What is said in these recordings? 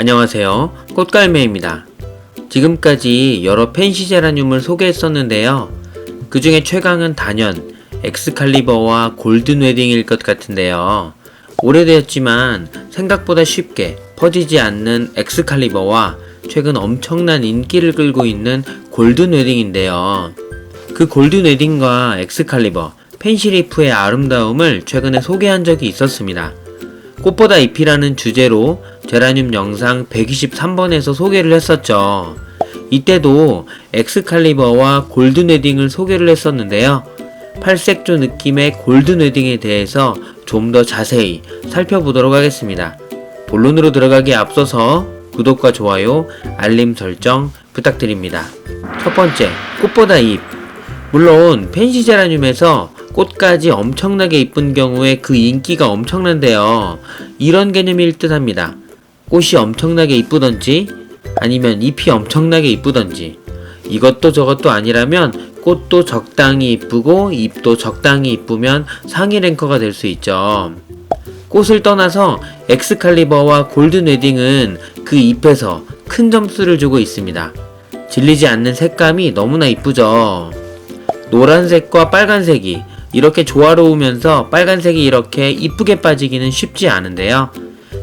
안녕하세요, 꽃갈매입니다. 지금까지 여러 펜시 제라늄을 소개했었는데요. 그 중에 최강은 단연 엑스칼리버와 골든 웨딩일 것 같은데요. 오래되었지만 생각보다 쉽게 퍼지지 않는 엑스칼리버와 최근 엄청난 인기를 끌고 있는 골든 웨딩인데요. 그 골든 웨딩과 엑스칼리버, 펜시리프의 아름다움을 최근에 소개한 적이 있었습니다. 꽃보다 잎이라는 주제로 제라늄 영상 123번에서 소개를 했었죠. 이때도 엑스칼리버와 골든 웨딩을 소개를 했었는데요. 팔색조 느낌의 골든 웨딩에 대해서 좀 더 자세히 살펴보도록 하겠습니다. 본론으로 들어가기에 앞서서 구독과 좋아요, 알림 설정 부탁드립니다. 첫 번째, 꽃보다 잎. 물론 펜시 제라늄에서 꽃까지 엄청나게 이쁜 경우에 그 인기가 엄청난데요. 이런 개념일 듯 합니다. 꽃이 엄청나게 이쁘던지 아니면 잎이 엄청나게 이쁘던지, 이것도 저것도 아니라면 꽃도 적당히 이쁘고 잎도 적당히 이쁘면 상위 랭커가 될 수 있죠. 꽃을 떠나서 엑스칼리버와 골든 웨딩은 그 잎에서 큰 점수를 주고 있습니다. 질리지 않는 색감이 너무나 이쁘죠. 노란색과 빨간색이 이렇게 조화로우면서 빨간색이 이렇게 이쁘게 빠지기는 쉽지 않은데요.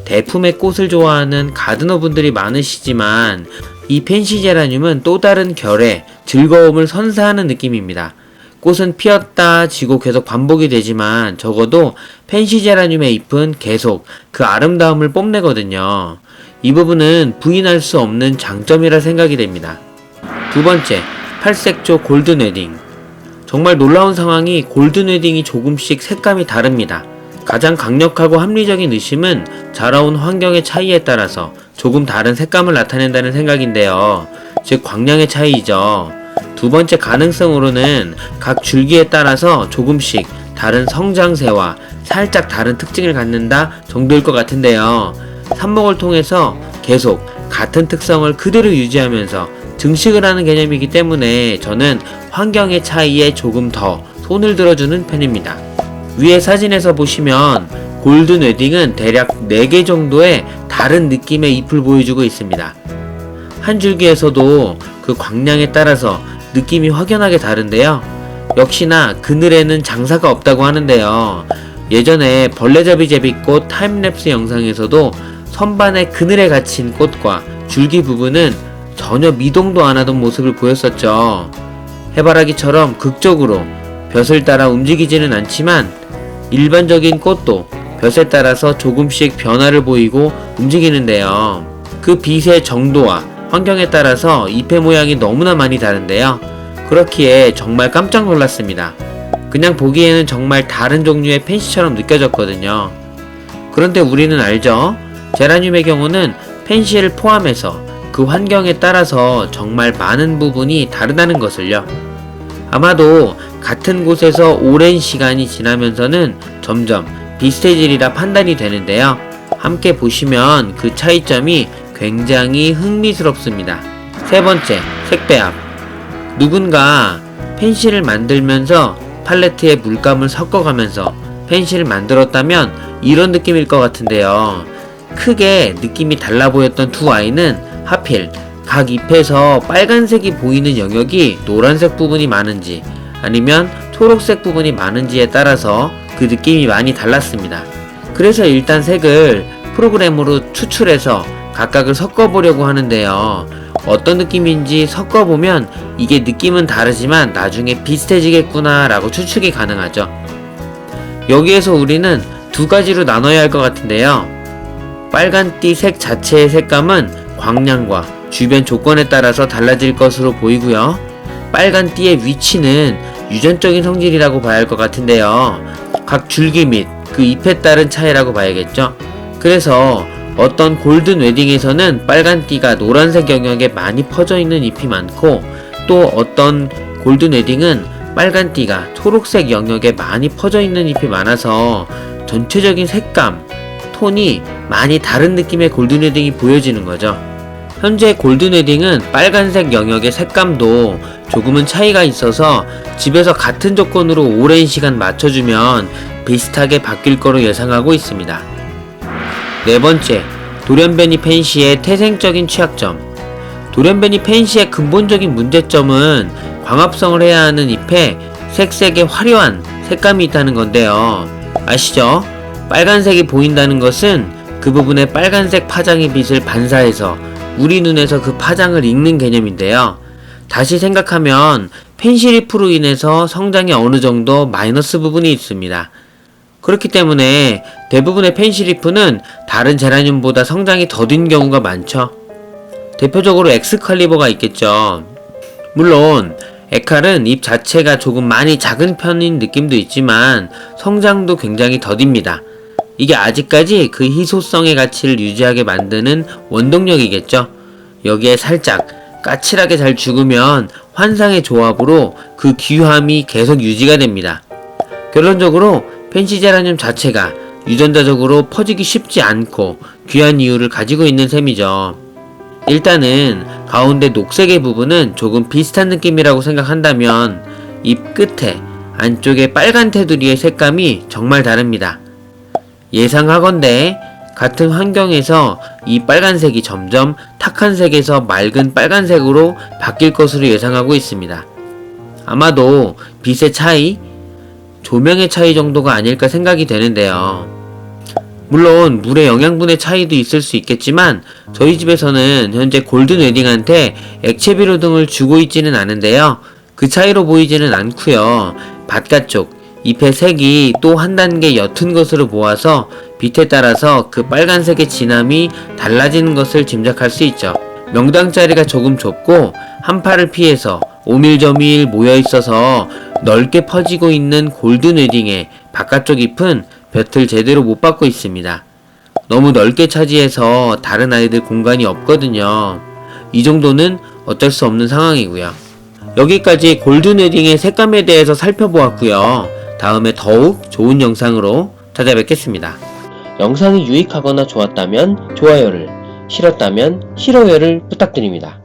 대품의 꽃을 좋아하는 가드너 분들이 많으시지만 이 펜시 제라늄은 또 다른 결의 즐거움을 선사하는 느낌입니다. 꽃은 피었다 지고 계속 반복이 되지만 적어도 펜시 제라늄의 잎은 계속 그 아름다움을 뽐내거든요. 이 부분은 부인할 수 없는 장점이라 생각이 됩니다. 두 번째, 팔색조 골든 웨딩. 정말 놀라운 상황이 골든 웨딩이 조금씩 색감이 다릅니다. 가장 강력하고 합리적인 의심은 자라온 환경의 차이에 따라서 조금 다른 색감을 나타낸다는 생각인데요. 즉 광량의 차이이죠. 두 번째 가능성으로는 각 줄기에 따라서 조금씩 다른 성장세와 살짝 다른 특징을 갖는다 정도일 것 같은데요. 삽목을 통해서 계속 같은 특성을 그대로 유지하면서 증식을 하는 개념이기 때문에 저는 환경의 차이에 조금 더 손을 들어주는 편입니다. 위에 사진에서 보시면 골든 웨딩은 대략 4개 정도의 다른 느낌의 잎을 보여주고 있습니다. 한 줄기에서도 그 광량에 따라서 느낌이 확연하게 다른데요. 역시나 그늘에는 장사가 없다고 하는데요. 예전에 벌레잡이 제비꽃 타임랩스 영상에서도 선반의 그늘에 갇힌 꽃과 줄기 부분은 전혀 미동도 안 하던 모습을 보였었죠. 해바라기처럼 극적으로 볕을 따라 움직이지는 않지만 일반적인 꽃도 볕에 따라서 조금씩 변화를 보이고 움직이는데요. 그 빛의 정도와 환경에 따라서 잎의 모양이 너무나 많이 다른데요. 그렇기에 정말 깜짝 놀랐습니다. 그냥 보기에는 정말 다른 종류의 펜시처럼 느껴졌거든요. 그런데 우리는 알죠? 제라늄의 경우는 펜시를 포함해서 그 환경에 따라서 정말 많은 부분이 다르다는 것을요. 아마도 같은 곳에서 오랜 시간이 지나면서는 점점 비슷해지리라 판단이 되는데요. 함께 보시면 그 차이점이 굉장히 흥미스럽습니다. 세 번째, 색배합. 누군가 펜시를 만들면서 팔레트에 물감을 섞어가면서 펜시를 만들었다면 이런 느낌일 것 같은데요. 크게 느낌이 달라 보였던 두 아이는 하필 각 잎에서 빨간색이 보이는 영역이 노란색 부분이 많은지 아니면 초록색 부분이 많은지에 따라서 그 느낌이 많이 달랐습니다. 그래서 일단 색을 프로그램으로 추출해서 각각을 섞어보려고 하는데요. 어떤 느낌인지 섞어보면 이게 느낌은 다르지만 나중에 비슷해지겠구나 라고 추측이 가능하죠. 여기에서 우리는 두 가지로 나눠야 할 것 같은데요. 빨간띠 색 자체의 색감은 광량과 주변 조건에 따라서 달라질 것으로 보이고요. 빨간 띠의 위치는 유전적인 성질이라고 봐야 할 것 같은데요. 각 줄기 및 그 잎에 따른 차이라고 봐야겠죠. 그래서 어떤 골든 웨딩에서는 빨간 띠가 노란색 영역에 많이 퍼져 있는 잎이 많고, 또 어떤 골든 웨딩은 빨간 띠가 초록색 영역에 많이 퍼져 있는 잎이 많아서 전체적인 색감, 톤이 많이 다른 느낌의 골든 웨딩이 보여지는 거죠. 현재 골든 웨딩은 빨간색 영역의 색감도 조금은 차이가 있어서 집에서 같은 조건으로 오랜 시간 맞춰주면 비슷하게 바뀔 거로 예상하고 있습니다. 네 번째, 돌연변이 펜시의 태생적인 취약점. 돌연변이 펜시의 근본적인 문제점은 광합성을 해야 하는 잎에 색색의 화려한 색감이 있다는 건데요. 아시죠? 빨간색이 보인다는 것은 그 부분에 빨간색 파장의 빛을 반사해서 우리 눈에서 그 파장을 읽는 개념인데요. 다시 생각하면 펜시잎으로 인해서 성장에 어느 정도 마이너스 부분이 있습니다. 그렇기 때문에 대부분의 펜시리프는 다른 제라늄보다 성장이 더딘 경우가 많죠. 대표적으로 엑스칼리버가 있겠죠. 물론 에칼은 잎 자체가 조금 많이 작은 편인 느낌도 있지만 성장도 굉장히 더딥니다. 이게 아직까지 그 희소성의 가치를 유지하게 만드는 원동력이겠죠. 여기에 살짝 까칠하게 잘 죽으면 환상의 조합으로 그 귀함이 계속 유지가 됩니다. 결론적으로 펜시제라늄 자체가 유전자적으로 퍼지기 쉽지 않고 귀한 이유를 가지고 있는 셈이죠. 일단은 가운데 녹색의 부분은 조금 비슷한 느낌이라고 생각한다면 잎 끝에 안쪽에 빨간 테두리의 색감이 정말 다릅니다. 예상하건대 같은 환경에서 이 빨간색이 점점 탁한 색에서 맑은 빨간색으로 바뀔 것으로 예상하고 있습니다. 아마도 빛의 차이, 조명의 차이 정도가 아닐까 생각이 되는데요. 물론 물의 영양분의 차이도 있을 수 있겠지만 저희 집에서는 현재 골든 웨딩한테 액체 비료 등을 주고 있지는 않은데요. 그 차이로 보이지는 않고요. 바깥쪽 잎의 색이 또 한 단계 옅은 것으로 보아서 빛에 따라서 그 빨간색의 진함이 달라지는 것을 짐작할 수 있죠. 명당자리가 조금 좁고 한 팔을 피해서 오밀조밀 모여있어서 넓게 퍼지고 있는 골든 웨딩의 바깥쪽 잎은 볕을 제대로 못 받고 있습니다. 너무 넓게 차지해서 다른 아이들 공간이 없거든요. 이 정도는 어쩔 수 없는 상황이고요. 여기까지 골든 웨딩의 색감에 대해서 살펴보았고요. 다음에 더욱 좋은 영상으로 찾아뵙겠습니다. 영상이 유익하거나 좋았다면 좋아요를, 싫었다면 싫어요를 부탁드립니다.